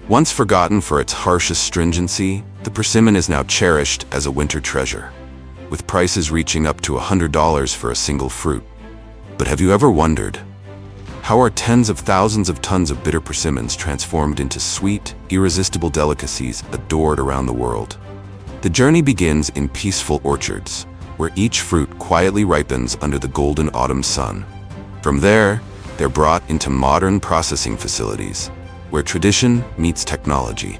Once forgotten for its harsh astringency, the persimmon is now cherished as a winter treasure, with prices reaching up to $100 for a single fruit. But have you ever wondered, how are tens of thousands of tons of bitter persimmons transformed into sweet, irresistible delicacies adored around the world? The journey begins in peaceful orchards, where each fruit quietly ripens under the golden autumn sun. From there, they're brought into modern processing facilities, where tradition meets technology.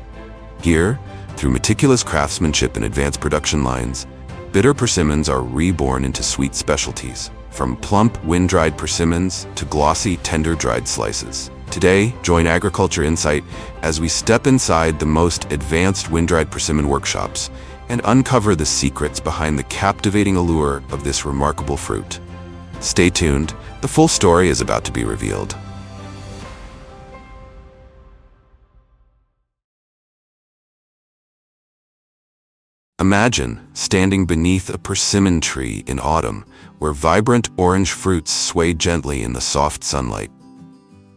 Here, through meticulous craftsmanship and advanced production lines, bitter persimmons are reborn into sweet specialties, from plump, wind-dried persimmons to glossy, tender-dried slices. Today, join Agriculture Insight as we step inside the most advanced wind-dried persimmon workshops and uncover the secrets behind the captivating allure of this remarkable fruit. Stay tuned, the full story is about to be revealed. Imagine standing beneath a persimmon tree in autumn, where vibrant orange fruits sway gently in the soft sunlight.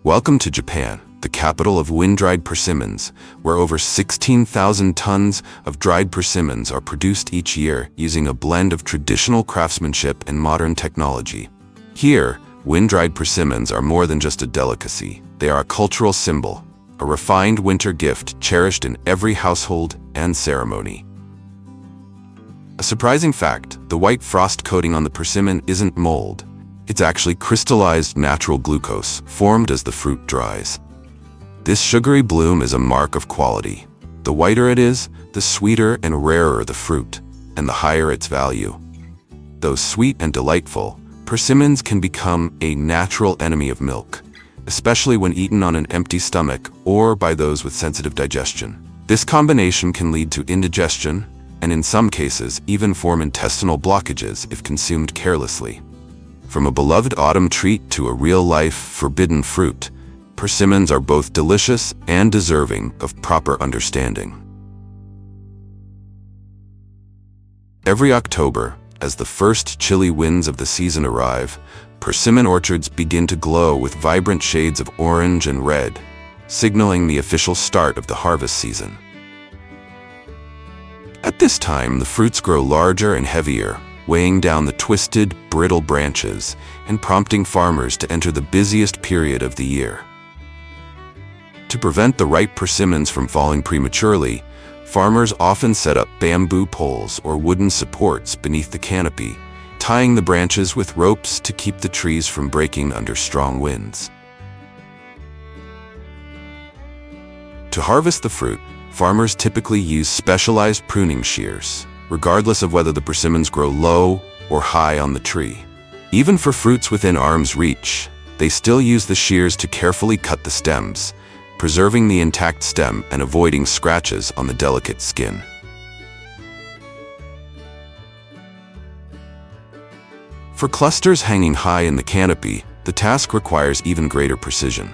Welcome to Japan, the capital of wind-dried persimmons, where over 16,000 tons of dried persimmons are produced each year using a blend of traditional craftsmanship and modern technology. Here, wind-dried persimmons are more than just a delicacy. They are a cultural symbol, a refined winter gift cherished in every household and ceremony. A surprising fact, the white frost coating on the persimmon isn't mold. It's actually crystallized natural glucose, formed as the fruit dries. This sugary bloom is a mark of quality. The whiter it is, the sweeter and rarer the fruit, and the higher its value. Though sweet and delightful, persimmons can become a natural enemy of milk, especially when eaten on an empty stomach or by those with sensitive digestion. This combination can lead to indigestion, and in some cases even form intestinal blockages if consumed carelessly. From a beloved autumn treat to a real-life forbidden fruit, persimmons are both delicious and deserving of proper understanding. Every October, as the first chilly winds of the season arrive, persimmon orchards begin to glow with vibrant shades of orange and red, signaling the official start of the harvest season. At this time, the fruits grow larger and heavier, weighing down the twisted, brittle branches and prompting farmers to enter the busiest period of the year. To prevent the ripe persimmons from falling prematurely, farmers often set up bamboo poles or wooden supports beneath the canopy, tying the branches with ropes to keep the trees from breaking under strong winds. To harvest the fruit, farmers typically use specialized pruning shears, regardless of whether the persimmons grow low or high on the tree. Even for fruits within arm's reach, they still use the shears to carefully cut the stems, preserving the intact stem and avoiding scratches on the delicate skin. For clusters hanging high in the canopy, the task requires even greater precision.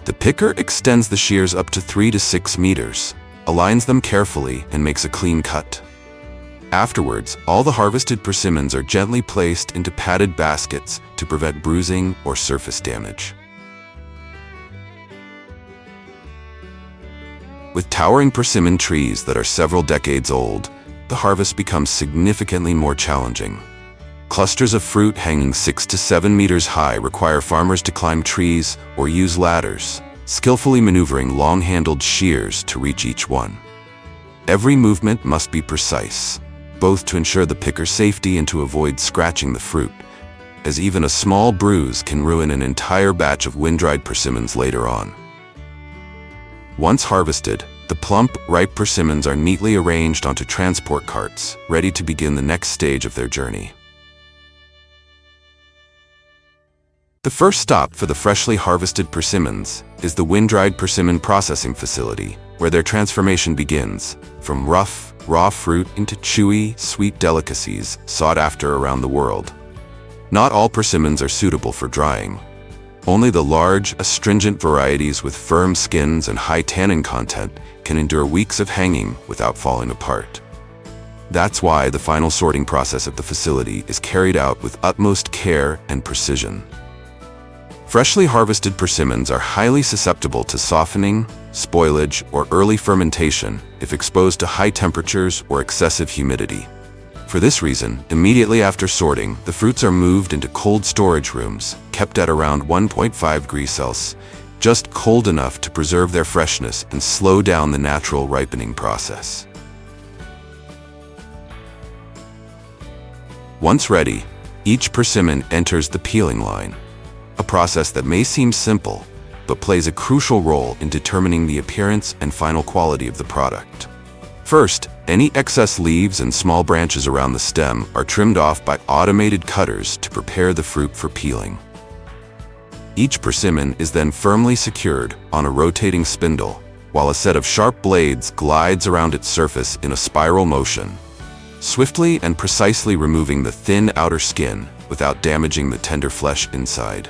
The picker extends the shears up to 3 to 6 meters, aligns them carefully, and makes a clean cut. Afterwards, all the harvested persimmons are gently placed into padded baskets to prevent bruising or surface damage. With towering persimmon trees that are several decades old, the harvest becomes significantly more challenging. Clusters of fruit hanging 6 to 7 meters high require farmers to climb trees or use ladders, skillfully maneuvering long-handled shears to reach each one. Every movement must be precise, both to ensure the picker's safety and to avoid scratching the fruit, as even a small bruise can ruin an entire batch of wind-dried persimmons later on. Once harvested, the plump, ripe persimmons are neatly arranged onto transport carts, ready to begin the next stage of their journey. The first stop for the freshly harvested persimmons is the wind-dried Persimmon Processing facility, where their transformation begins, from rough, raw fruit into chewy, sweet delicacies sought after around the world. Not all persimmons are suitable for drying. Only the large, astringent varieties with firm skins and high tannin content can endure weeks of hanging without falling apart. That's why the final sorting process of the facility is carried out with utmost care and precision. Freshly harvested persimmons are highly susceptible to softening, spoilage, or early fermentation if exposed to high temperatures or excessive humidity. For this reason, immediately after sorting, the fruits are moved into cold storage rooms, kept at around 1.5 degrees Celsius, just cold enough to preserve their freshness and slow down the natural ripening process. Once ready, each persimmon enters the peeling line, a process that may seem simple, but plays a crucial role in determining the appearance and final quality of the product. First, any excess leaves and small branches around the stem are trimmed off by automated cutters to prepare the fruit for peeling. Each persimmon is then firmly secured on a rotating spindle, while a set of sharp blades glides around its surface in a spiral motion, swiftly and precisely removing the thin outer skin without damaging the tender flesh inside.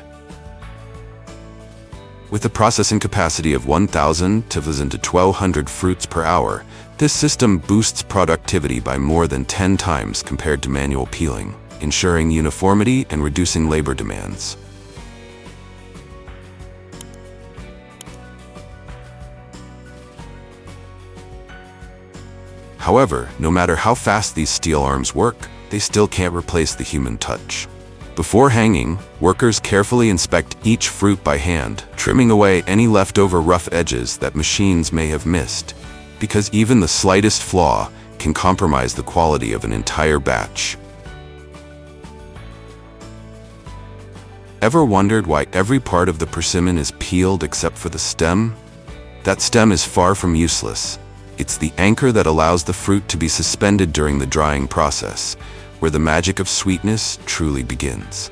With a processing capacity of 1,000 to 1,200 fruits per hour, this system boosts productivity by more than 10 times compared to manual peeling, ensuring uniformity and reducing labor demands. However, no matter how fast these steel arms work, they still can't replace the human touch. Before hanging, workers carefully inspect each fruit by hand, trimming away any leftover rough edges that machines may have missed, because even the slightest flaw can compromise the quality of an entire batch. Ever wondered why every part of the persimmon is peeled except for the stem? That stem is far from useless. It's the anchor that allows the fruit to be suspended during the drying process, where the magic of sweetness truly begins.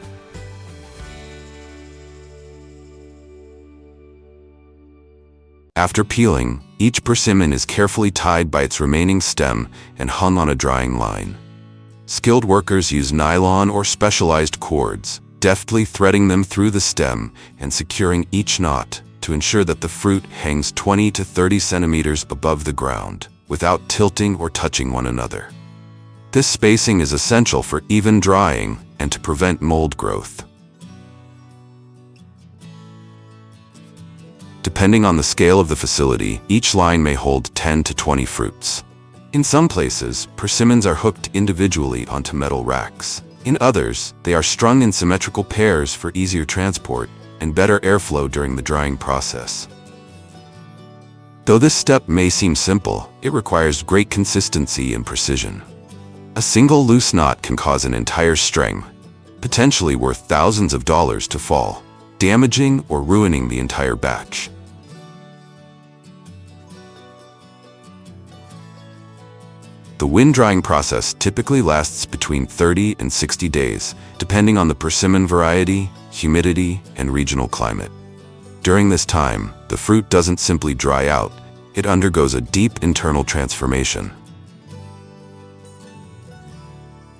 After peeling, each persimmon is carefully tied by its remaining stem and hung on a drying line. Skilled workers use nylon or specialized cords, deftly threading them through the stem and securing each knot to ensure that the fruit hangs 20 to 30 centimeters above the ground, without tilting or touching one another. This spacing is essential for even drying and to prevent mold growth. Depending on the scale of the facility, each line may hold 10 to 20 fruits. In some places, persimmons are hooked individually onto metal racks. In others, they are strung in symmetrical pairs for easier transport and better airflow during the drying process. Though this step may seem simple, it requires great consistency and precision. A single loose knot can cause an entire string, potentially worth thousands of dollars, to fall, damaging or ruining the entire batch. The wind drying process typically lasts between 30 and 60 days, depending on the persimmon variety, humidity, and regional climate. During this time, the fruit doesn't simply dry out, it undergoes a deep internal transformation.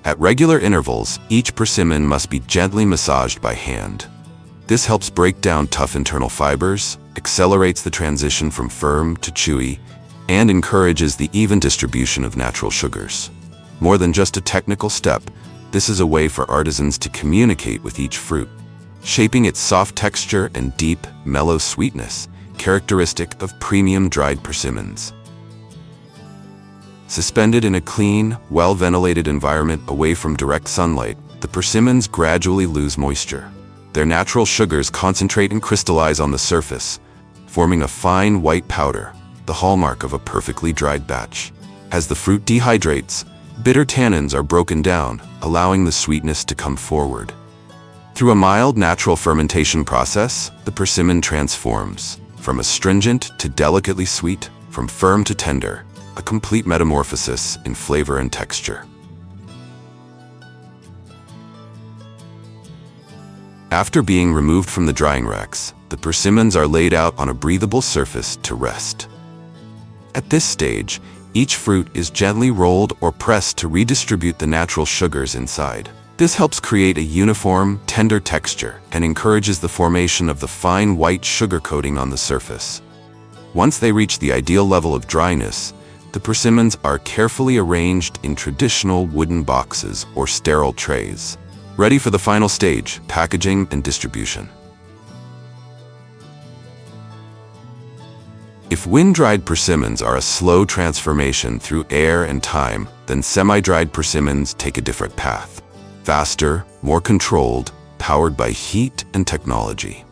At regular intervals, each persimmon must be gently massaged by hand. This helps break down tough internal fibers, accelerates the transition from firm to chewy, and encourages the even distribution of natural sugars. More than just a technical step, this is a way for artisans to communicate with each fruit, shaping its soft texture and deep, mellow sweetness, characteristic of premium dried persimmons. Suspended in a clean, well-ventilated environment away from direct sunlight, the persimmons gradually lose moisture. Their natural sugars concentrate and crystallize on the surface, forming a fine white powder, the hallmark of a perfectly dried batch. As the fruit dehydrates, bitter tannins are broken down, allowing the sweetness to come forward. Through a mild natural fermentation process, the persimmon transforms, from astringent to delicately sweet, from firm to tender, a complete metamorphosis in flavor and texture. After being removed from the drying racks, the persimmons are laid out on a breathable surface to rest. At this stage, each fruit is gently rolled or pressed to redistribute the natural sugars inside. This helps create a uniform, tender texture and encourages the formation of the fine white sugar coating on the surface. Once they reach the ideal level of dryness, the persimmons are carefully arranged in traditional wooden boxes or sterile trays, ready for the final stage, packaging and distribution. If wind-dried persimmons are a slow transformation through air and time, then semi-dried persimmons take a different path. Faster, more controlled, powered by heat and technology.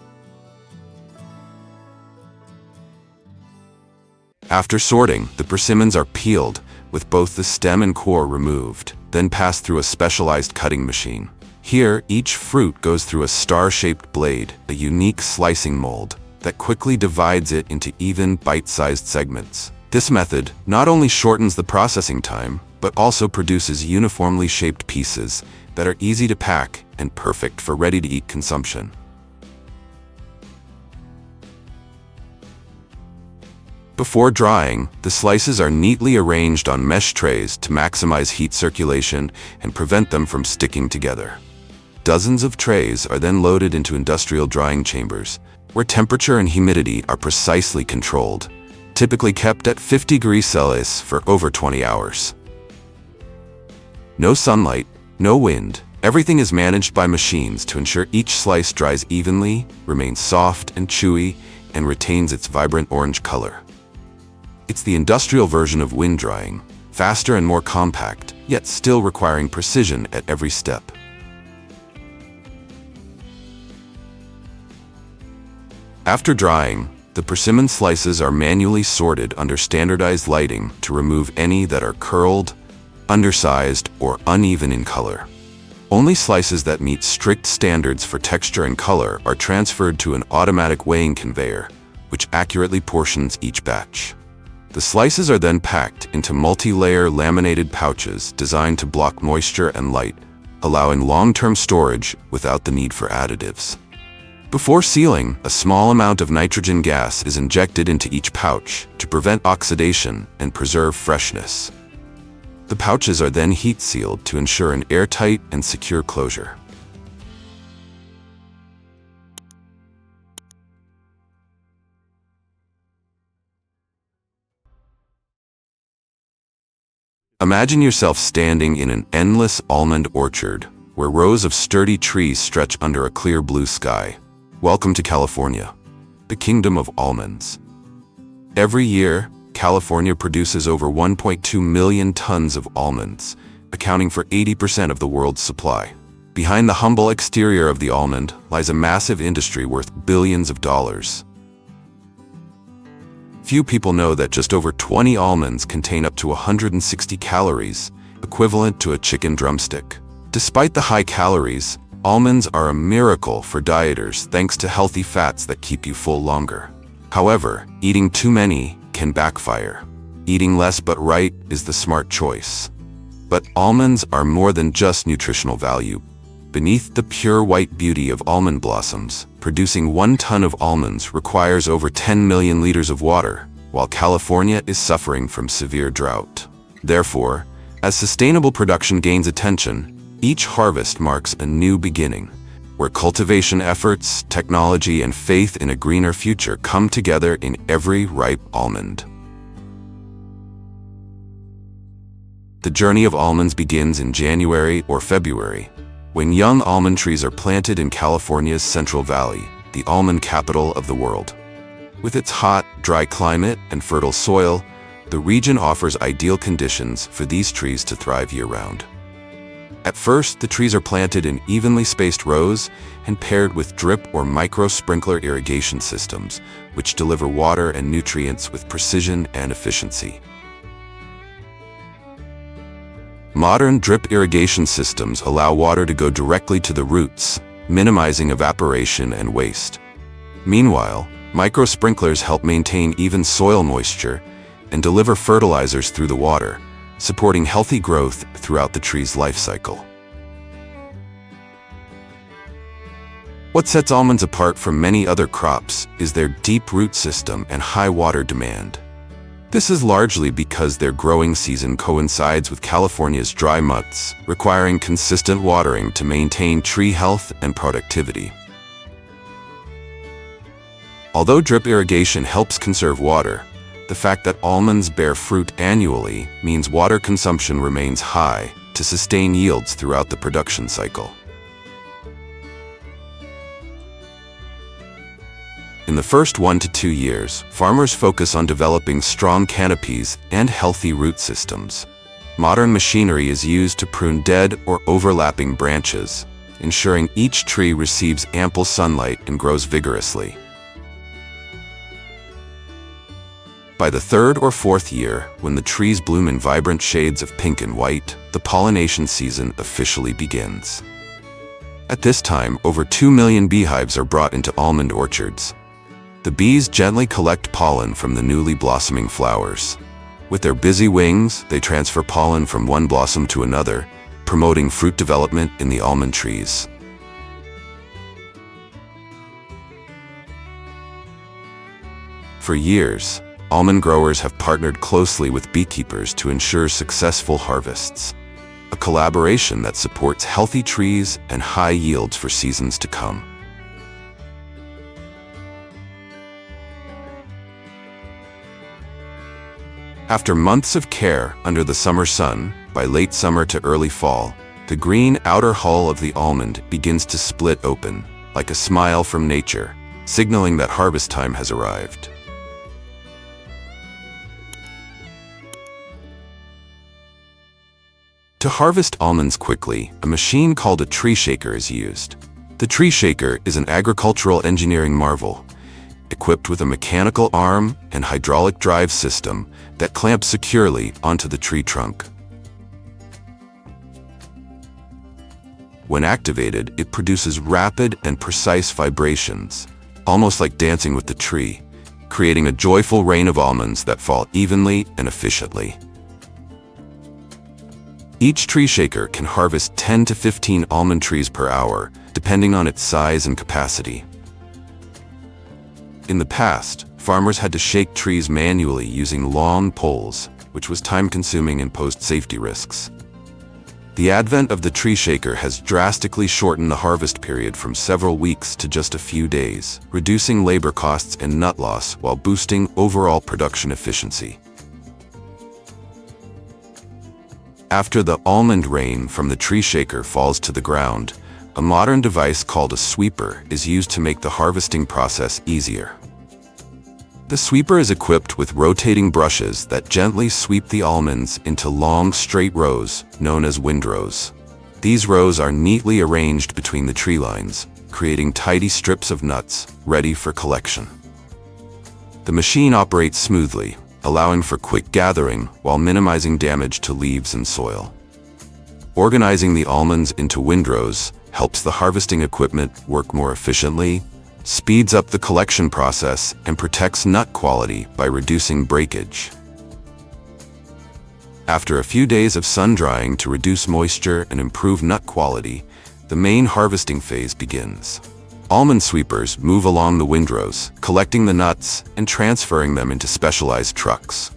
After sorting, the persimmons are peeled, with both the stem and core removed, then passed through a specialized cutting machine. Here, each fruit goes through a star-shaped blade, a unique slicing mold, that quickly divides it into even, bite-sized segments. This method not only shortens the processing time, but also produces uniformly shaped pieces that are easy to pack and perfect for ready-to-eat consumption. Before drying, the slices are neatly arranged on mesh trays to maximize heat circulation and prevent them from sticking together. Dozens of trays are then loaded into industrial drying chambers, where temperature and humidity are precisely controlled, typically kept at 50 degrees Celsius for over 20 hours. No sunlight, no wind, everything is managed by machines to ensure each slice dries evenly, remains soft and chewy, and retains its vibrant orange color. It's the industrial version of wind drying, faster and more compact, yet still requiring precision at every step. After drying, the persimmon slices are manually sorted under standardized lighting to remove any that are curled, undersized, or uneven in color. Only slices that meet strict standards for texture and color are transferred to an automatic weighing conveyor, which accurately portions each batch. The slices are then packed into multi-layer laminated pouches designed to block moisture and light, allowing long-term storage without the need for additives. Before sealing, a small amount of nitrogen gas is injected into each pouch to prevent oxidation and preserve freshness. The pouches are then heat sealed to ensure an airtight and secure closure. Imagine yourself standing in an endless almond orchard, where rows of sturdy trees stretch under a clear blue sky. Welcome to California, the kingdom of almonds. Every year, California produces over 1.2 million tons of almonds, accounting for 80% of the world's supply. Behind the humble exterior of the almond lies a massive industry worth billions of dollars. Few people know that just over 20 almonds contain up to 160 calories, equivalent to a chicken drumstick. Despite the high calories, almonds are a miracle for dieters thanks to healthy fats that keep you full longer. However, eating too many can backfire. Eating less but right is the smart choice. But almonds are more than just nutritional value. Beneath the pure white beauty of almond blossoms, producing 1 ton of almonds requires over 10 million liters of water, while California is suffering from severe drought. Therefore, as sustainable production gains attention, each harvest marks a new beginning, where cultivation efforts, technology, and faith in a greener future come together in every ripe almond. The journey of almonds begins in January or February, when young almond trees are planted in California's Central Valley, the almond capital of the world. With its hot, dry climate and fertile soil, the region offers ideal conditions for these trees to thrive year-round. At first, the trees are planted in evenly spaced rows and paired with drip or micro-sprinkler irrigation systems, which deliver water and nutrients with precision and efficiency. Modern drip irrigation systems allow water to go directly to the roots, minimizing evaporation and waste. Meanwhile, micro-sprinklers help maintain even soil moisture and deliver fertilizers through the water, supporting healthy growth throughout the tree's life cycle. What sets almonds apart from many other crops is their deep root system and high water demand. This is largely because their growing season coincides with California's dry months, requiring consistent watering to maintain tree health and productivity. Although drip irrigation helps conserve water, the fact that almonds bear fruit annually means water consumption remains high to sustain yields throughout the production cycle. In the first 1 to 2 years, farmers focus on developing strong canopies and healthy root systems. Modern machinery is used to prune dead or overlapping branches, ensuring each tree receives ample sunlight and grows vigorously. By the 3rd or 4th year, when the trees bloom in vibrant shades of pink and white, the pollination season officially begins. At this time, over 2 million beehives are brought into almond orchards. The bees gently collect pollen from the newly blossoming flowers. With their busy wings, they transfer pollen from one blossom to another, promoting fruit development in the almond trees. For years, almond growers have partnered closely with beekeepers to ensure successful harvests, a collaboration that supports healthy trees and high yields for seasons to come. After months of care under the summer sun, by late summer to early fall, the green outer hull of the almond begins to split open, like a smile from nature, signaling that harvest time has arrived. To harvest almonds quickly, a machine called a tree shaker is used. The tree shaker is an agricultural engineering marvel, equipped with a mechanical arm and hydraulic drive system that clamps securely onto the tree trunk. When activated, it produces rapid and precise vibrations, almost like dancing with the tree, creating a joyful rain of almonds that fall evenly and efficiently. Each tree shaker can harvest 10 to 15 almond trees per hour, depending on its size and capacity. In the past, farmers had to shake trees manually using long poles, which was time-consuming and posed safety risks. The advent of the tree shaker has drastically shortened the harvest period from several weeks to just a few days, reducing labor costs and nut loss while boosting overall production efficiency. After the almond rain from the tree shaker falls to the ground, a modern device called a sweeper is used to make the harvesting process easier. The sweeper is equipped with rotating brushes that gently sweep the almonds into long, straight rows, known as windrows. These rows are neatly arranged between the tree lines, creating tidy strips of nuts ready for collection. The machine operates smoothly, allowing for quick gathering while minimizing damage to leaves and soil. Organizing the almonds into windrows helps the harvesting equipment work more efficiently, speeds up the collection process, and protects nut quality by reducing breakage. After a few days of sun drying to reduce moisture and improve nut quality, the main harvesting phase begins. Almond sweepers move along the windrows, collecting the nuts and transferring them into specialized trucks.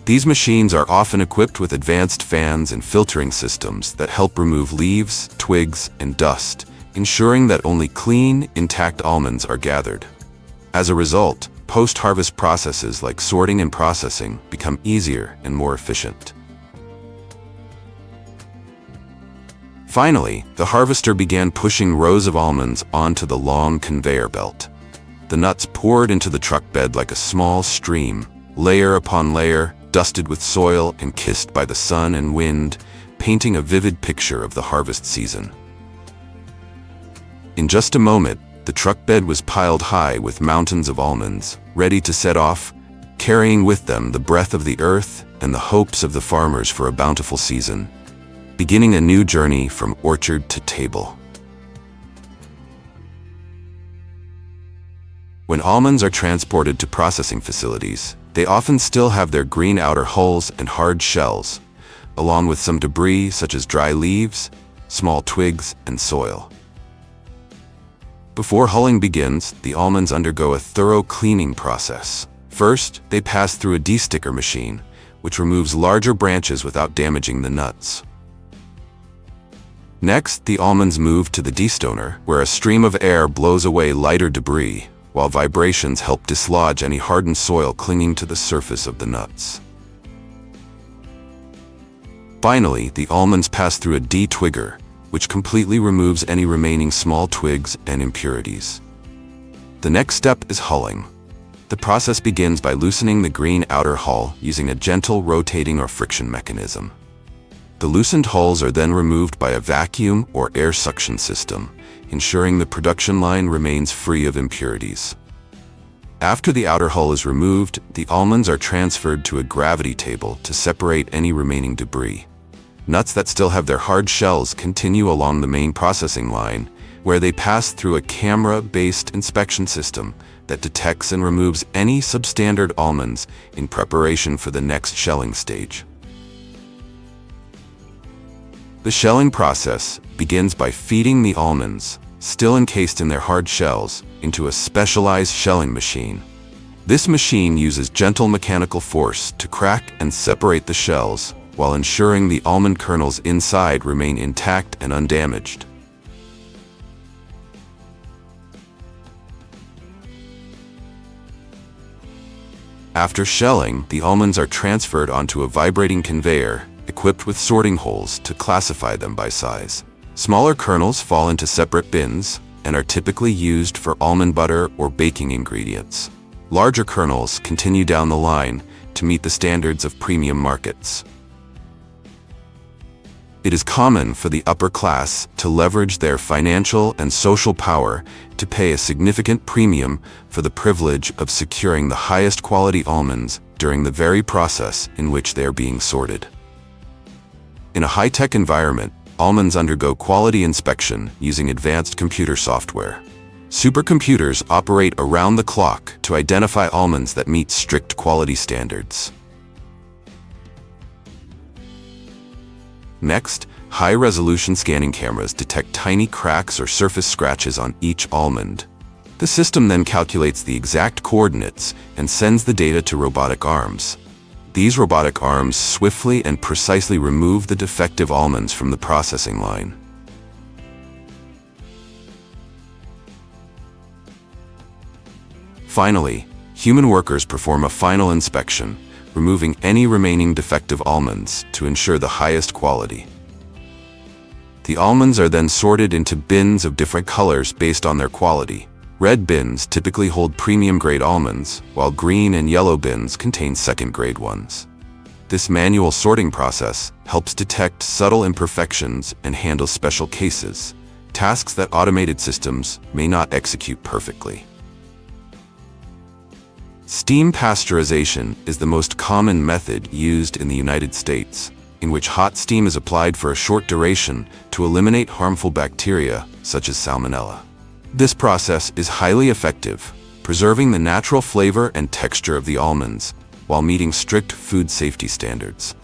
These machines are often equipped with advanced fans and filtering systems that help remove leaves, twigs, and dust, ensuring that only clean, intact almonds are gathered. As a result, post-harvest processes like sorting and processing become easier and more efficient. Finally, the harvester began pushing rows of almonds onto the long conveyor belt. The nuts poured into the truck bed like a small stream, layer upon layer, dusted with soil and kissed by the sun and wind, painting a vivid picture of the harvest season. In just a moment, the truck bed was piled high with mountains of almonds, ready to set off, carrying with them the breath of the earth and the hopes of the farmers for a bountiful season, beginning a new journey from orchard to table. When almonds are transported to processing facilities, they often still have their green outer hulls and hard shells, along with some debris such as dry leaves, small twigs, and soil. Before hulling begins, the almonds undergo a thorough cleaning process. First, they pass through a desticker machine, which removes larger branches without damaging the nuts. Next, the almonds move to the destoner, where a stream of air blows away lighter debris, while vibrations help dislodge any hardened soil clinging to the surface of the nuts. Finally, the almonds pass through a detwigger, which completely removes any remaining small twigs and impurities. The next step is hulling. The process begins by loosening the green outer hull using a gentle rotating or friction mechanism. The loosened hulls are then removed by a vacuum or air suction system, ensuring the production line remains free of impurities. After the outer hull is removed, the almonds are transferred to a gravity table to separate any remaining debris. Nuts that still have their hard shells continue along the main processing line, where they pass through a camera-based inspection system that detects and removes any substandard almonds in preparation for the next shelling stage. The shelling process begins by feeding the almonds, still encased in their hard shells, into a specialized shelling machine. This machine uses gentle mechanical force to crack and separate the shells, while ensuring the almond kernels inside remain intact and undamaged. After shelling, the almonds are transferred onto a vibrating conveyor, equipped with sorting holes to classify them by size. Smaller kernels fall into separate bins and are typically used for almond butter or baking ingredients. Larger kernels continue down the line to meet the standards of premium markets. It is common for the upper class to leverage their financial and social power to pay a significant premium for the privilege of securing the highest quality almonds during the very process in which they are being sorted. In a high-tech environment, almonds undergo quality inspection using advanced computer software. Supercomputers operate around the clock to identify almonds that meet strict quality standards. Next, high-resolution scanning cameras detect tiny cracks or surface scratches on each almond. The system then calculates the exact coordinates and sends the data to robotic arms. These robotic arms swiftly and precisely remove the defective almonds from the processing line. Finally, human workers perform a final inspection, removing any remaining defective almonds to ensure the highest quality. The almonds are then sorted into bins of different colors based on their quality. Red bins typically hold premium-grade almonds, while green and yellow bins contain second-grade ones. This manual sorting process helps detect subtle imperfections and handle special cases, tasks that automated systems may not execute perfectly. Steam pasteurization is the most common method used in the United States, in which hot steam is applied for a short duration to eliminate harmful bacteria such as salmonella. This process is highly effective, preserving the natural flavor and texture of the almonds while meeting strict food safety standards.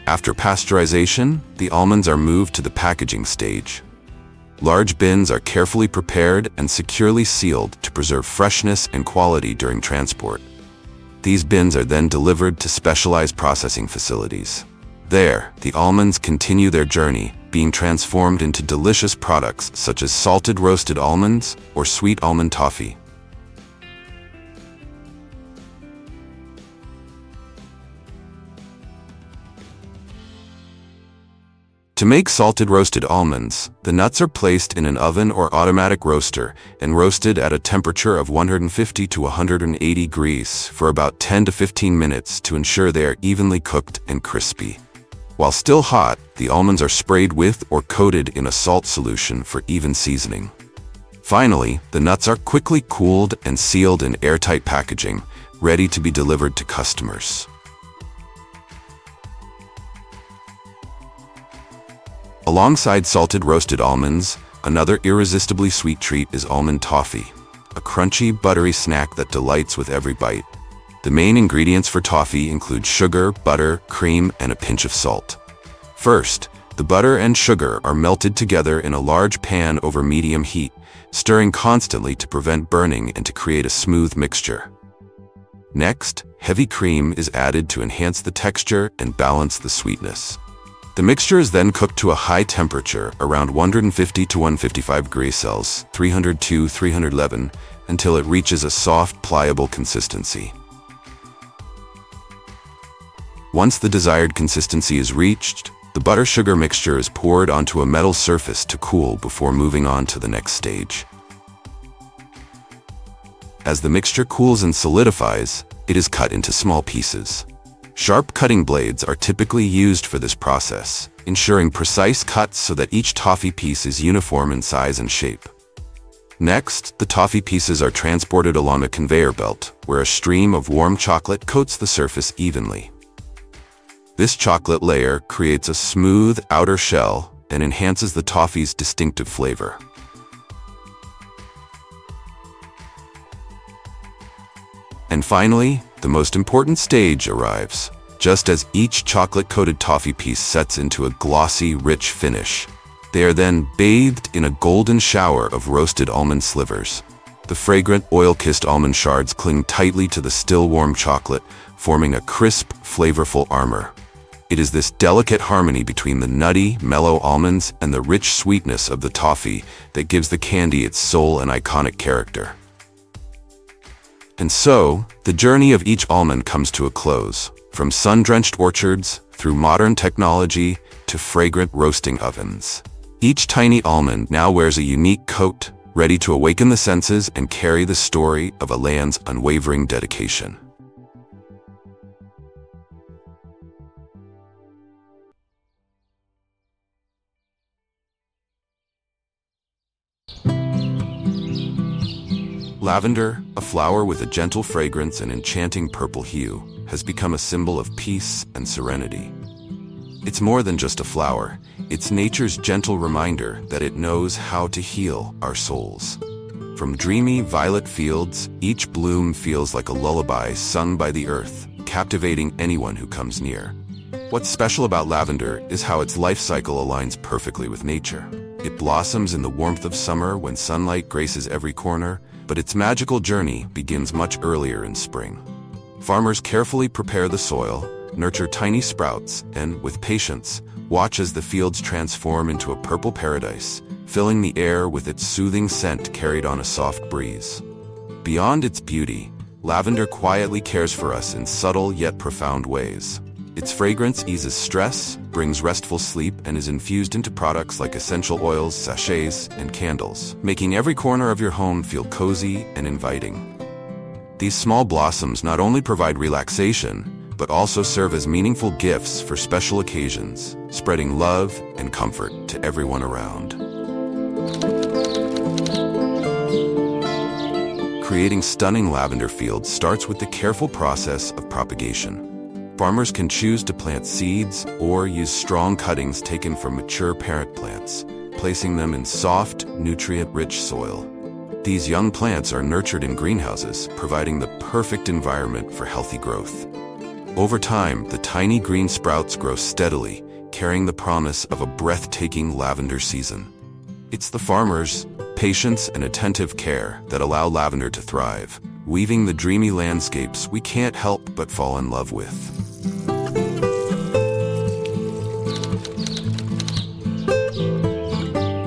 After pasteurization, the almonds are moved to the packaging stage. Large bins are carefully prepared and securely sealed to preserve freshness and quality during transport. These bins are then delivered to specialized processing facilities. There, the almonds continue their journey, being transformed into delicious products such as salted roasted almonds or sweet almond toffee. To make salted roasted almonds, the nuts are placed in an oven or automatic roaster and roasted at a temperature of 150 to 180 degrees for about 10 to 15 minutes to ensure they are evenly cooked and crispy. While still hot, the almonds are sprayed with or coated in a salt solution for even seasoning. Finally, the nuts are quickly cooled and sealed in airtight packaging, ready to be delivered to customers. Alongside salted roasted almonds, another irresistibly sweet treat is almond toffee, a crunchy, buttery snack that delights with every bite. The main ingredients for toffee include sugar, butter, cream, and a pinch of salt. First, the butter and sugar are melted together in a large pan over medium heat, stirring constantly to prevent burning and to create a smooth mixture. Next, heavy cream is added to enhance the texture and balance the sweetness. The mixture is then cooked to a high temperature, around 150 to 155 degrees Celsius, 300 to 311, until it reaches a soft, pliable consistency. Once the desired consistency is reached, The butter-sugar mixture is poured onto a metal surface to cool before moving on to the next stage. As the mixture cools and solidifies, it is cut into small pieces. Sharp cutting blades are typically used for this process, ensuring precise cuts so that each toffee piece is uniform in size and shape. Next, the toffee pieces are transported along a conveyor belt, where a stream of warm chocolate coats the surface evenly. This chocolate layer creates a smooth outer shell and enhances the toffee's distinctive flavor. And finally, the most important stage arrives. Just as each chocolate-coated toffee piece sets into a glossy, rich finish, they are then bathed in a golden shower of roasted almond slivers. The fragrant, oil-kissed almond shards cling tightly to the still warm chocolate, forming a crisp, flavorful armor. It is this delicate harmony between the nutty, mellow almonds and the rich sweetness of the toffee that gives the candy its soul and iconic character. And so, the journey of each almond comes to a close, from sun-drenched orchards, through modern technology, to fragrant roasting ovens. Each tiny almond now wears a unique coat, ready to awaken the senses and carry the story of a land's unwavering dedication. Lavender, a flower with a gentle fragrance and enchanting purple hue, has become a symbol of peace and serenity. It's more than just a flower, it's nature's gentle reminder that it knows how to heal our souls. From dreamy violet fields, each bloom feels like a lullaby sung by the earth, captivating anyone who comes near. What's special about lavender is how its life cycle aligns perfectly with nature. It blossoms in the warmth of summer when sunlight graces every corner, but its magical journey begins much earlier in spring. Farmers carefully prepare the soil, nurture tiny sprouts, and, with patience, watch as the fields transform into a purple paradise, filling the air with its soothing scent carried on a soft breeze. Beyond its beauty, lavender quietly cares for us in subtle yet profound ways. Its fragrance eases stress, brings restful sleep, and is infused into products like essential oils, sachets, and candles, making every corner of your home feel cozy and inviting. These small blossoms not only provide relaxation, but also serve as meaningful gifts for special occasions, spreading love and comfort to everyone around. Creating stunning lavender fields starts with the careful process of propagation. Farmers can choose to plant seeds or use strong cuttings taken from mature parent plants, placing them in soft, nutrient-rich soil. These young plants are nurtured in greenhouses, providing the perfect environment for healthy growth. Over time, the tiny green sprouts grow steadily, carrying the promise of a breathtaking lavender season. It's the farmers' patience and attentive care that allow lavender to thrive, weaving the dreamy landscapes we can't help but fall in love with.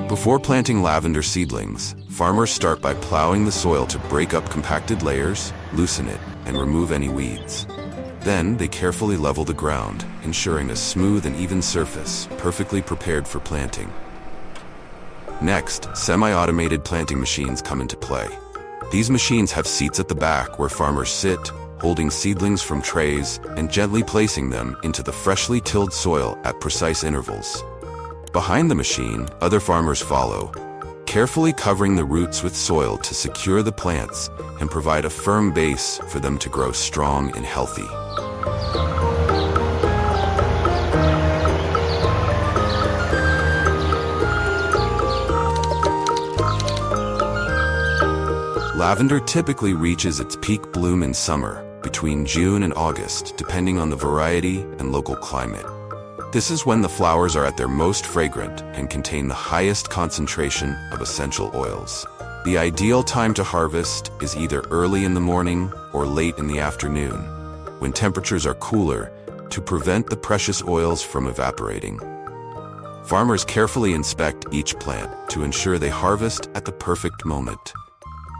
Before planting lavender seedlings, farmers start by plowing the soil to break up compacted layers, loosen it, and remove any weeds. Then, they carefully level the ground, ensuring a smooth and even surface, perfectly prepared for planting. Next, semi-automated planting machines come into play. These machines have seats at the back where farmers sit, holding seedlings from trays and gently placing them into the freshly tilled soil at precise intervals. Behind the machine, other farmers follow, carefully covering the roots with soil to secure the plants and provide a firm base for them to grow strong and healthy. Lavender typically reaches its peak bloom in summer, between June and August, depending on the variety and local climate. This is when the flowers are at their most fragrant and contain the highest concentration of essential oils. The ideal time to harvest is either early in the morning or late in the afternoon, when temperatures are cooler, to prevent the precious oils from evaporating. Farmers carefully inspect each plant to ensure they harvest at the perfect moment,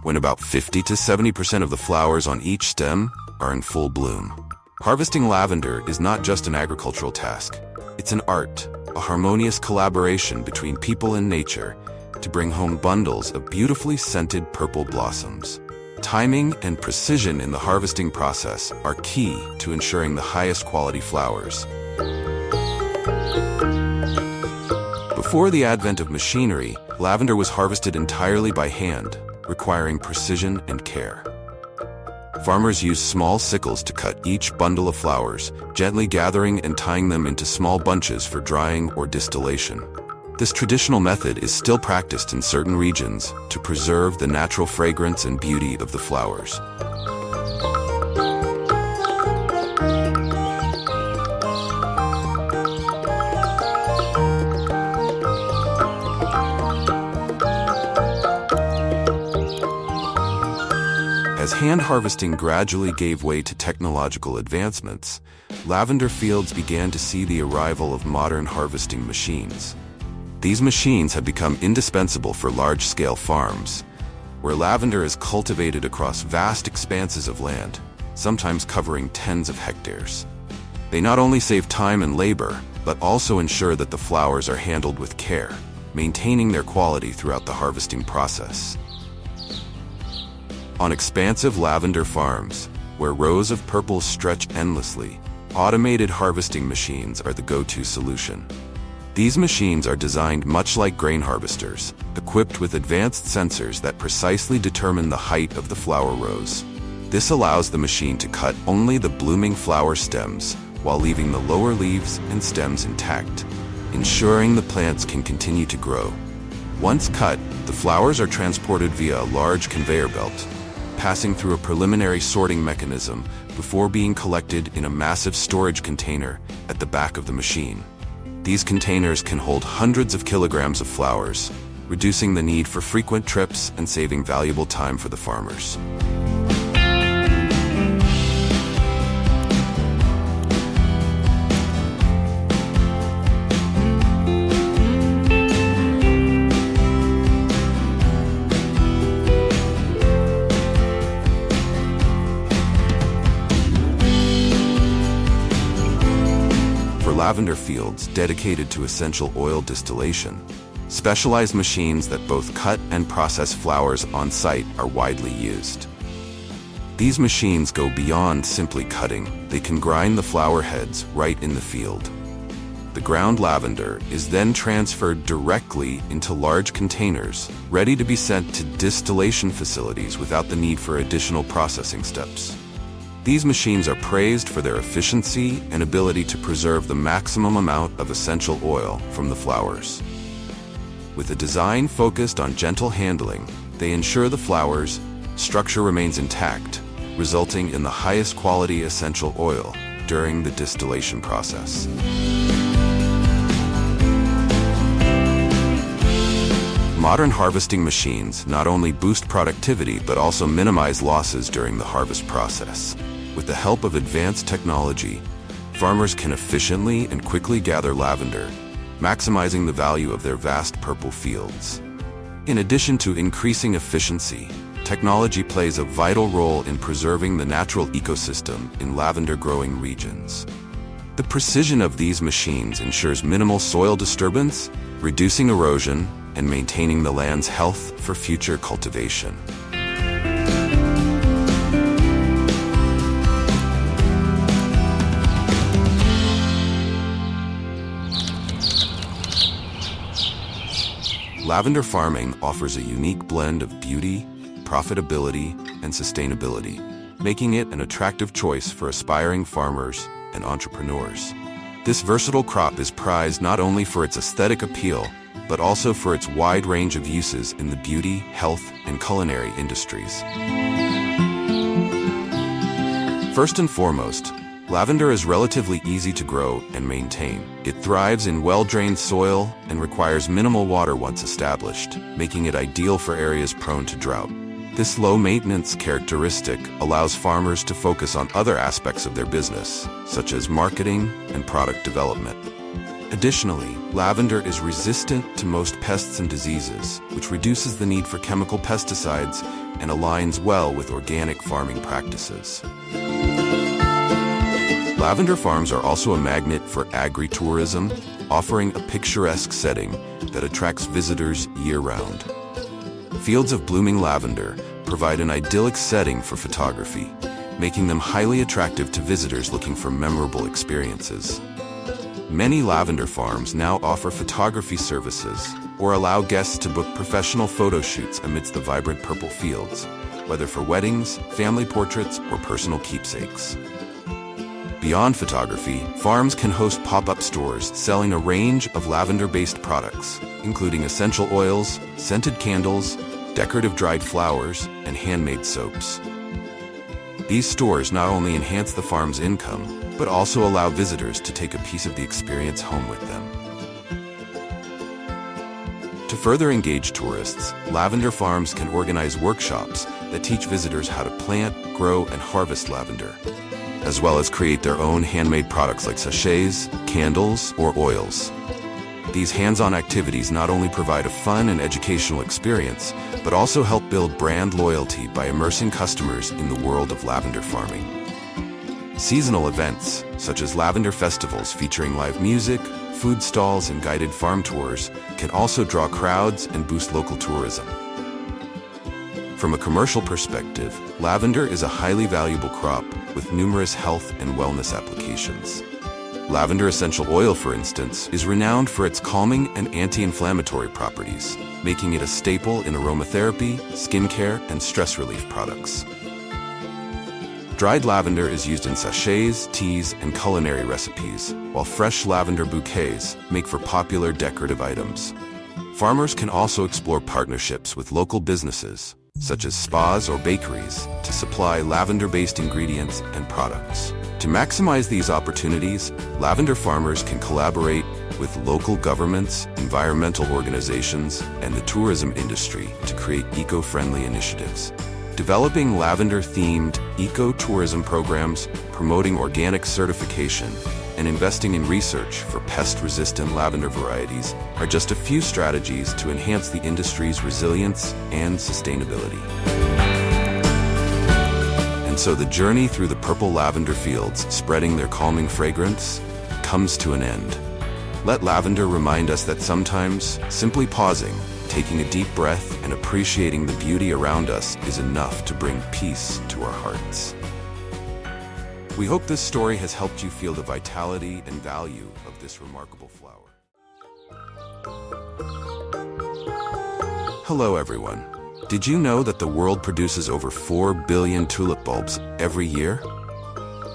when about 50 to 70% of the flowers on each stem are in full bloom. Harvesting lavender is not just an agricultural task. It's an art, a harmonious collaboration between people and nature to bring home bundles of beautifully scented purple blossoms. Timing and precision in the harvesting process are key to ensuring the highest quality flowers. Before the advent of machinery, lavender was harvested entirely by hand, requiring precision and care. Farmers used small sickles to cut each bundle of flowers, gently gathering and tying them into small bunches for drying or distillation. This traditional method is still practiced in certain regions to preserve the natural fragrance and beauty of the flowers. As hand harvesting gradually gave way to technological advancements, lavender fields began to see the arrival of modern harvesting machines. These machines have become indispensable for large-scale farms, where lavender is cultivated across vast expanses of land, sometimes covering tens of hectares. They not only save time and labor, but also ensure that the flowers are handled with care, maintaining their quality throughout the harvesting process. On expansive lavender farms, where rows of purple stretch endlessly, automated harvesting machines are the go-to solution. These machines are designed much like grain harvesters, equipped with advanced sensors that precisely determine the height of the flower rows. This allows the machine to cut only the blooming flower stems while leaving the lower leaves and stems intact, ensuring the plants can continue to grow. Once cut, the flowers are transported via a large conveyor belt, passing through a preliminary sorting mechanism before being collected in a massive storage container at the back of the machine. These containers can hold hundreds of kilograms of flowers, reducing the need for frequent trips and saving valuable time for the farmers. Lavender fields dedicated to essential oil distillation, specialized machines that both cut and process flowers on site are widely used. These machines go beyond simply cutting. They can grind the flower heads right in the field. The ground lavender is then transferred directly into large containers, ready to be sent to distillation facilities without the need for additional processing steps. These machines are praised for their efficiency and ability to preserve the maximum amount of essential oil from the flowers. With a design focused on gentle handling, they ensure the flowers' structure remains intact, resulting in the highest quality essential oil during the distillation process. Modern harvesting machines not only boost productivity but also minimize losses during the harvest process. With the help of advanced technology, farmers can efficiently and quickly gather lavender, maximizing the value of their vast purple fields. In addition to increasing efficiency, technology plays a vital role in preserving the natural ecosystem in lavender growing regions. The precision of these machines ensures minimal soil disturbance, reducing erosion, and maintaining the land's health for future cultivation. Lavender farming offers a unique blend of beauty, profitability, and sustainability, making it an attractive choice for aspiring farmers and entrepreneurs. This versatile crop is prized not only for its aesthetic appeal, but also for its wide range of uses in the beauty, health, and culinary industries. First and foremost, lavender is relatively easy to grow and maintain. It thrives in well-drained soil and requires minimal water once established, making it ideal for areas prone to drought. This low-maintenance characteristic allows farmers to focus on other aspects of their business, such as marketing and product development. Additionally, lavender is resistant to most pests and diseases, which reduces the need for chemical pesticides and aligns well with organic farming practices. Lavender farms are also a magnet for agritourism, offering a picturesque setting that attracts visitors year-round. Fields of blooming lavender provide an idyllic setting for photography, making them highly attractive to visitors looking for memorable experiences. Many lavender farms now offer photography services or allow guests to book professional photo shoots amidst the vibrant purple fields, whether for weddings, family portraits, or personal keepsakes. Beyond photography, farms can host pop-up stores selling a range of lavender-based products, including essential oils, scented candles, decorative dried flowers, and handmade soaps. These stores not only enhance the farm's income, but also allow visitors to take a piece of the experience home with them. To further engage tourists, lavender farms can organize workshops that teach visitors how to plant, grow, and harvest lavender, as well as create their own handmade products like sachets, candles, or oils. These hands-on activities not only provide a fun and educational experience, but also help build brand loyalty by immersing customers in the world of lavender farming. Seasonal events, such as lavender festivals featuring live music, food stalls, and guided farm tours, can also draw crowds and boost local tourism. From a commercial perspective, lavender is a highly valuable crop with numerous health and wellness applications. Lavender essential oil, for instance, is renowned for its calming and anti-inflammatory properties, making it a staple in aromatherapy, skincare, and stress relief products. Dried lavender is used in sachets, teas, and culinary recipes, while fresh lavender bouquets make for popular decorative items. Farmers can also explore partnerships with local businesses, such as spas or bakeries, to supply lavender-based ingredients and products. To maximize these opportunities, lavender farmers can collaborate with local governments, environmental organizations, and the tourism industry to create eco-friendly initiatives. Developing lavender-themed eco-tourism programs, promoting organic certification, and investing in research for pest-resistant lavender varieties are just a few strategies to enhance the industry's resilience and sustainability. And so the journey through the purple lavender fields, spreading their calming fragrance, comes to an end. Let lavender remind us that sometimes, simply pausing, taking a deep breath, and appreciating the beauty around us is enough to bring peace to our hearts. We hope this story has helped you feel the vitality and value of this remarkable flower. Hello everyone. Did you know that the world produces over 4 billion tulip bulbs every year?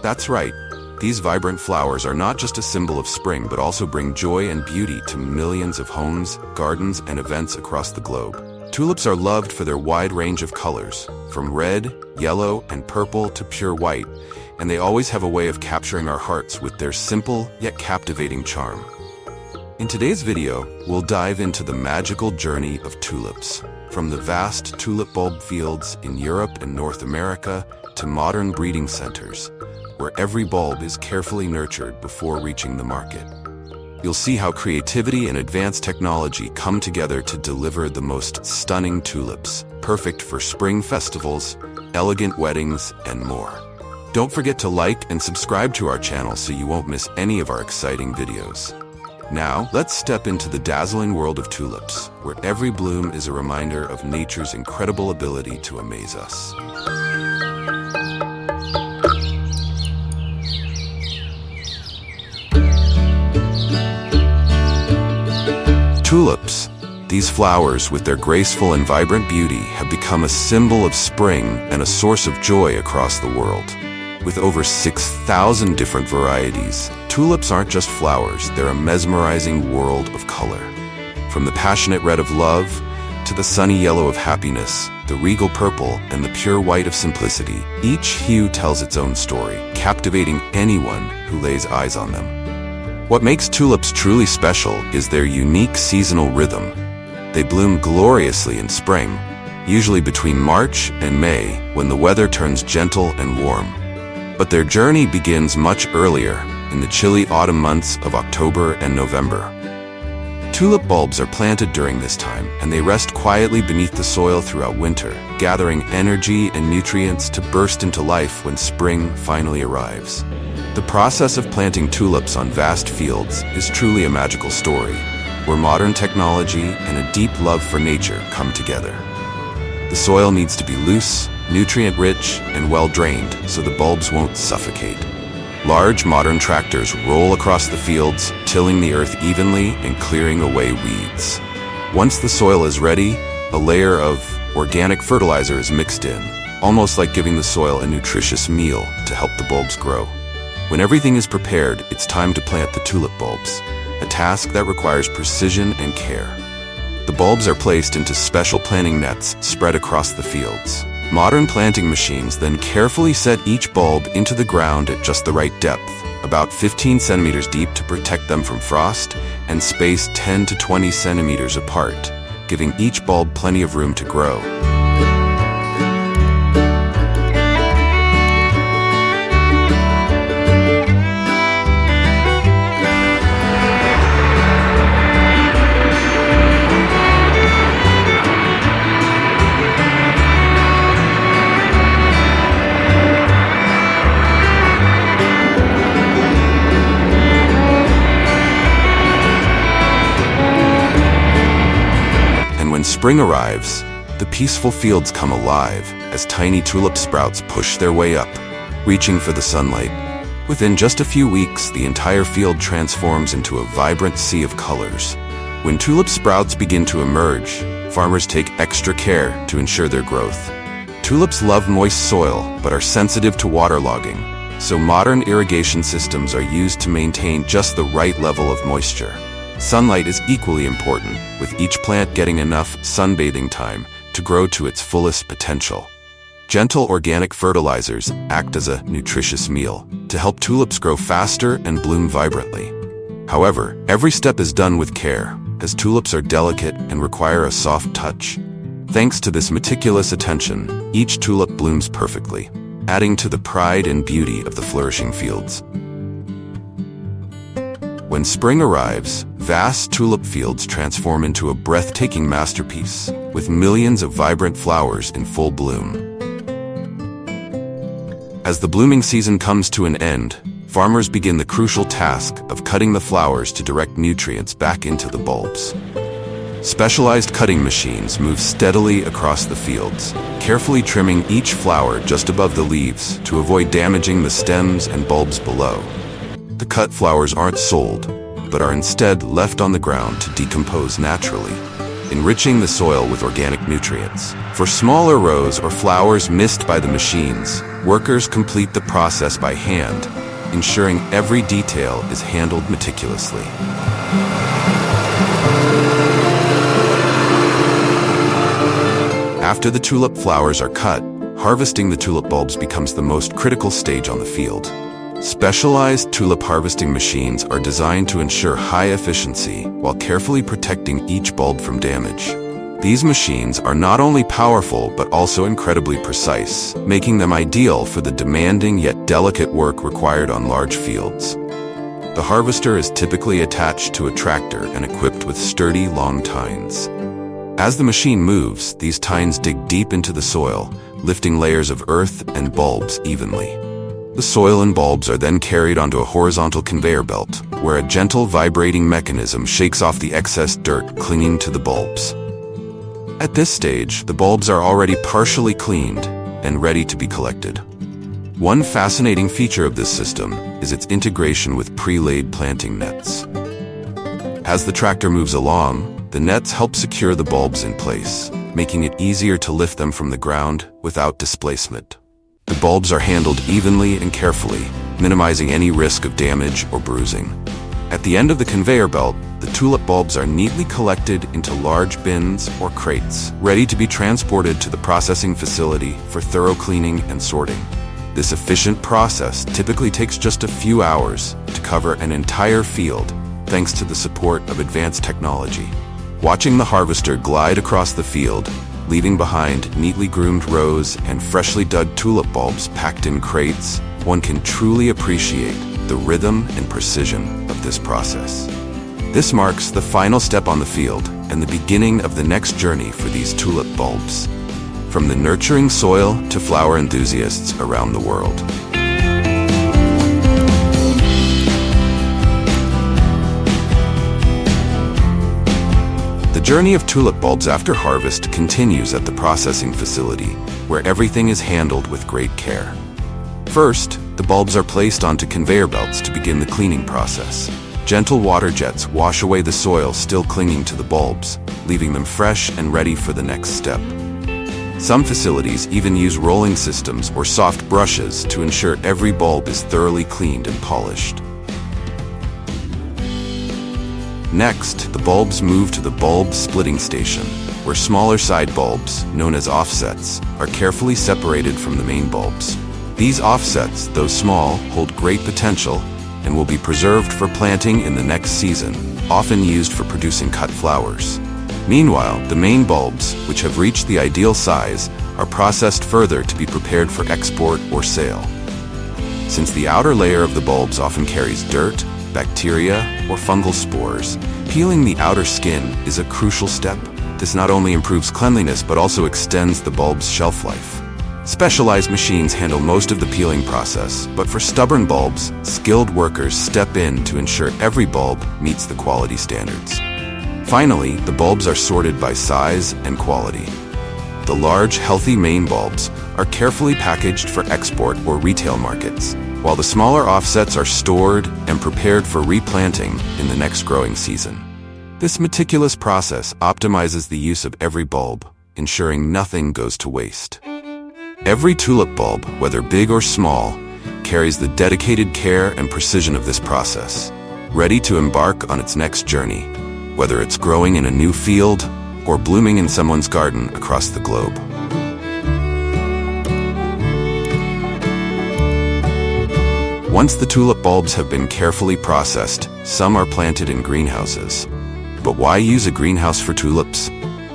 That's right. These vibrant flowers are not just a symbol of spring, but also bring joy and beauty to millions of homes, gardens, and events across the globe. Tulips are loved for their wide range of colors, from red, yellow, and purple to pure white, and they always have a way of capturing our hearts with their simple yet captivating charm. In today's video, we'll dive into the magical journey of tulips, from the vast tulip bulb fields in Europe and North America to modern breeding centers, where every bulb is carefully nurtured before reaching the market. You'll see how creativity and advanced technology come together to deliver the most stunning tulips, perfect for spring festivals, elegant weddings, and more. Don't forget to like and subscribe to our channel so you won't miss any of our exciting videos. Now, let's step into the dazzling world of tulips, where every bloom is a reminder of nature's incredible ability to amaze us. Tulips. These flowers, with their graceful and vibrant beauty, have become a symbol of spring and a source of joy across the world. With over 6,000 different varieties, tulips aren't just flowers, they're a mesmerizing world of color. From the passionate red of love, to the sunny yellow of happiness, the regal purple, and the pure white of simplicity, each hue tells its own story, captivating anyone who lays eyes on them. What makes tulips truly special is their unique seasonal rhythm. They bloom gloriously in spring, usually between March and May, when the weather turns gentle and warm. But their journey begins much earlier, in the chilly autumn months of October and November. Tulip bulbs are planted during this time, and they rest quietly beneath the soil throughout winter, gathering energy and nutrients to burst into life when spring finally arrives. The process of planting tulips on vast fields is truly a magical story, where modern technology and a deep love for nature come together. The soil needs to be loose, nutrient-rich, and well-drained so the bulbs won't suffocate. Large modern tractors roll across the fields, tilling the earth evenly and clearing away weeds. Once the soil is ready, a layer of organic fertilizer is mixed in, almost like giving the soil a nutritious meal to help the bulbs grow. When everything is prepared, it's time to plant the tulip bulbs, a task that requires precision and care. The bulbs are placed into special planting nets spread across the fields. Modern planting machines then carefully set each bulb into the ground at just the right depth, about 15 centimeters deep to protect them from frost, and spaced 10 to 20 centimeters apart, giving each bulb plenty of room to grow. When spring arrives, the peaceful fields come alive as tiny tulip sprouts push their way up, reaching for the sunlight. Within just a few weeks, the entire field transforms into a vibrant sea of colors. When tulip sprouts begin to emerge, farmers take extra care to ensure their growth. Tulips love moist soil but are sensitive to waterlogging, so modern irrigation systems are used to maintain just the right level of moisture. Sunlight is equally important, with each plant getting enough sunbathing time to grow to its fullest potential. Gentle organic fertilizers act as a nutritious meal to help tulips grow faster and bloom vibrantly. However, every step is done with care, as tulips are delicate and require a soft touch. Thanks to this meticulous attention, each tulip blooms perfectly, adding to the pride and beauty of the flourishing fields. When spring arrives, vast tulip fields transform into a breathtaking masterpiece, with millions of vibrant flowers in full bloom. As the blooming season comes to an end, farmers begin the crucial task of cutting the flowers to direct nutrients back into the bulbs. Specialized cutting machines move steadily across the fields, carefully trimming each flower just above the leaves to avoid damaging the stems and bulbs below. The cut flowers aren't sold, but are instead left on the ground to decompose naturally, enriching the soil with organic nutrients. For smaller rows or flowers missed by the machines, workers complete the process by hand, ensuring every detail is handled meticulously. After the tulip flowers are cut, harvesting the tulip bulbs becomes the most critical stage on the field. Specialized tulip harvesting machines are designed to ensure high efficiency while carefully protecting each bulb from damage. These machines are not only powerful but also incredibly precise, making them ideal for the demanding yet delicate work required on large fields. The harvester is typically attached to a tractor and equipped with sturdy, long tines. As the machine moves, these tines dig deep into the soil, lifting layers of earth and bulbs evenly. The soil and bulbs are then carried onto a horizontal conveyor belt, where a gentle vibrating mechanism shakes off the excess dirt clinging to the bulbs. At this stage, the bulbs are already partially cleaned and ready to be collected. One fascinating feature of this system is its integration with pre-laid planting nets. As the tractor moves along, the nets help secure the bulbs in place, making it easier to lift them from the ground without displacement. The bulbs are handled evenly and carefully, minimizing any risk of damage or bruising. At the end of the conveyor belt, the tulip bulbs are neatly collected into large bins or crates, ready to be transported to the processing facility for thorough cleaning and sorting. This efficient process typically takes just a few hours to cover an entire field, thanks to the support of advanced technology. Watching the harvester glide across the field, leaving behind neatly groomed rows and freshly dug tulip bulbs packed in crates, one can truly appreciate the rhythm and precision of this process. This marks the final step on the field and the beginning of the next journey for these tulip bulbs, from the nurturing soil to flower enthusiasts around the world. journey of tulip bulbs after harvest continues at the processing facility, where everything is handled with great care. First, the bulbs are placed onto conveyor belts to begin the cleaning process. Gentle water jets wash away the soil still clinging to the bulbs, leaving them fresh and ready for the next step. Some facilities even use rolling systems or soft brushes to ensure every bulb is thoroughly cleaned and polished. Next, the bulbs move to the bulb splitting station, where smaller side bulbs, known as offsets, are carefully separated from the main bulbs. These offsets, though small, hold great potential and will be preserved for planting in the next season, often used for producing cut flowers. Meanwhile, the main bulbs, which have reached the ideal size, are processed further to be prepared for export or sale. Since the outer layer of the bulbs often carries dirt, bacteria, or fungal spores, peeling the outer skin is a crucial step. This not only improves cleanliness but also extends the bulb's shelf life. Specialized machines handle most of the peeling process, but for stubborn bulbs, skilled workers step in to ensure every bulb meets the quality standards. Finally, the bulbs are sorted by size and quality. The large, healthy main bulbs are carefully packaged for export or retail markets, while the smaller offsets are stored and prepared for replanting in the next growing season. This meticulous process optimizes the use of every bulb, ensuring nothing goes to waste. Every tulip bulb, whether big or small, carries the dedicated care and precision of this process, ready to embark on its next journey, whether it's growing in a new field or blooming in someone's garden across the globe. Once the tulip bulbs have been carefully processed, some are planted in greenhouses. But why use a greenhouse for tulips?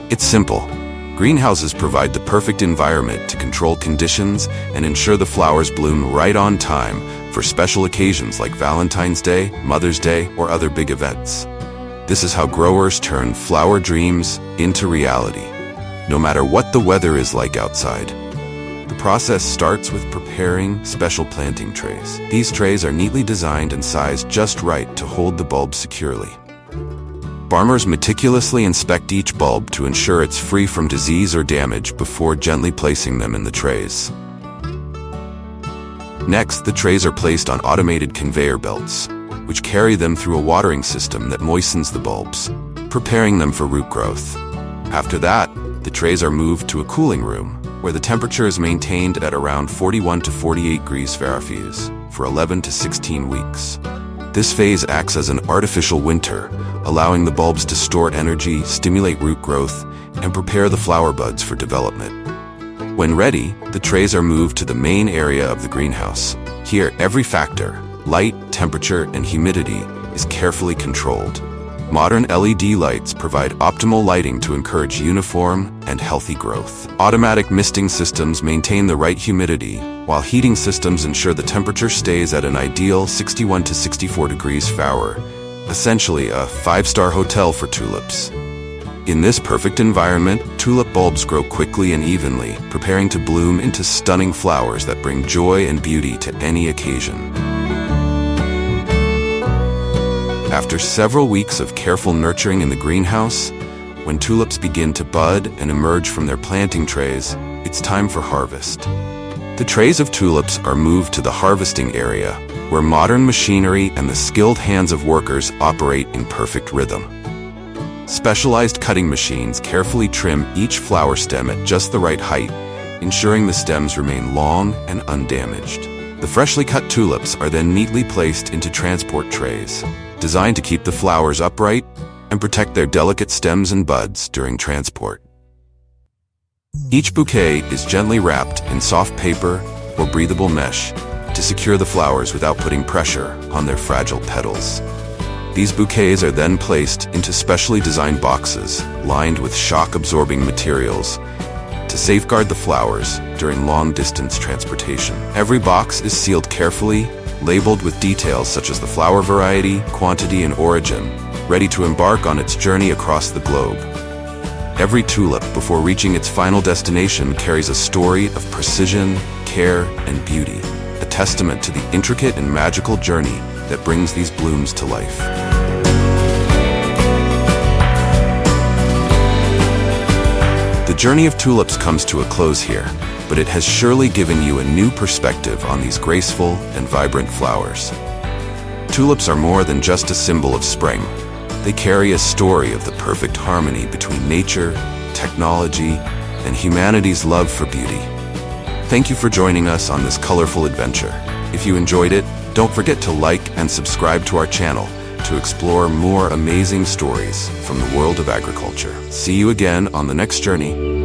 It's simple. Greenhouses provide the perfect environment to control conditions and ensure the flowers bloom right on time for special occasions like Valentine's Day, Mother's Day, or other big events. This is how growers turn flower dreams into reality, no matter what the weather is like outside. The process starts with preparing special planting trays. These trays are neatly designed and sized just right to hold the bulb securely. Farmers meticulously inspect each bulb to ensure it's free from disease or damage before gently placing them in the trays. Next, the trays are placed on automated conveyor belts, which carry them through a watering system that moistens the bulbs, preparing them for root growth. After that, the trays are moved to a cooling room, where the temperature is maintained at around 41 to 48 degrees Celsius for 11 to 16 weeks. This phase acts as an artificial winter, allowing the bulbs to store energy, stimulate root growth, and prepare the flower buds for development. When ready, the trays are moved to the main area of the greenhouse. Here, every factor, light, temperature, and humidity, is carefully controlled. Modern LED lights provide optimal lighting to encourage uniform and healthy growth. Automatic misting systems maintain the right humidity, while heating systems ensure the temperature stays at an ideal 61 to 64 degrees Fahrenheit, essentially a five-star hotel for tulips. In this perfect environment, tulip bulbs grow quickly and evenly, preparing to bloom into stunning flowers that bring joy and beauty to any occasion. After several weeks of careful nurturing in the greenhouse, when tulips begin to bud and emerge from their planting trays, it's time for harvest. The trays of tulips are moved to the harvesting area, where modern machinery and the skilled hands of workers operate in perfect rhythm. Specialized cutting machines carefully trim each flower stem at just the right height, ensuring the stems remain long and undamaged. The freshly cut tulips are then neatly placed into transport trays, designed to keep the flowers upright and protect their delicate stems and buds during transport. Each bouquet is gently wrapped in soft paper or breathable mesh to secure the flowers without putting pressure on their fragile petals. These bouquets are then placed into specially designed boxes lined with shock-absorbing materials to safeguard the flowers during long-distance transportation. Every box is sealed carefully, labeled with details such as the flower variety, quantity, and origin, ready to embark on its journey across the globe. Every tulip, before reaching its final destination, carries a story of precision, care, and beauty, a testament to the intricate and magical journey that brings these blooms to life. journey of tulips comes to a close here, but it has surely given you a new perspective on these graceful and vibrant flowers. Tulips are more than just a symbol of spring. They carry a story of the perfect harmony between nature, technology, and humanity's love for beauty. Thank you for joining us on this colorful adventure. If you enjoyed it, don't forget to like and subscribe to our channel to explore more amazing stories from the world of agriculture. See you again on the next journey.